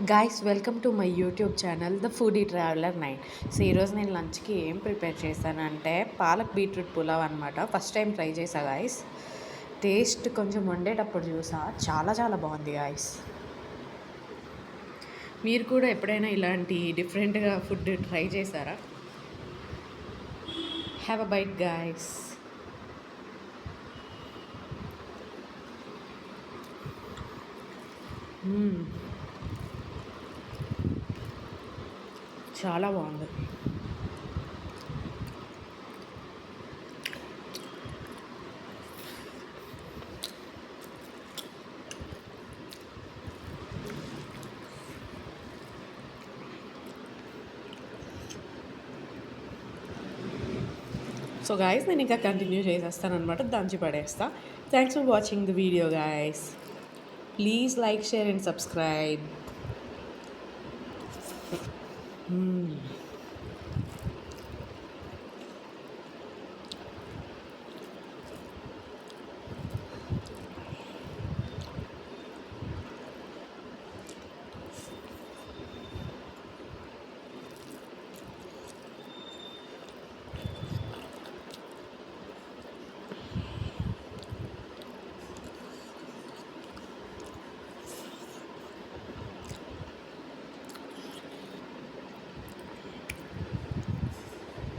Guys welcome to my YouTube channel the foodie traveller 9. So ఈరోజు నేను లంచ్కి ఏం ప్రిపేర్ చేశానంటే పాలక్ బీట్రూట్ పులావ్ అనమాట. ఫస్ట్ టైం ట్రై చేశా గాయ్స్. టేస్ట్ కొంచెం వండేటప్పుడు చూసా, చాలా చాలా బాగుంది గాయ్స్. మీరు కూడా ఎప్పుడైనా ఇలాంటి డిఫరెంట్గా ఫుడ్ ట్రై చేశారా? Have a bite guys. చాలా బాగుంది. సో గాయస్ నేను ఇంకా కంటిన్యూ చేసేస్తాను అనమాట, దంచి పడేస్తా. Thanks for watching the video guys. Please like, share and subscribe.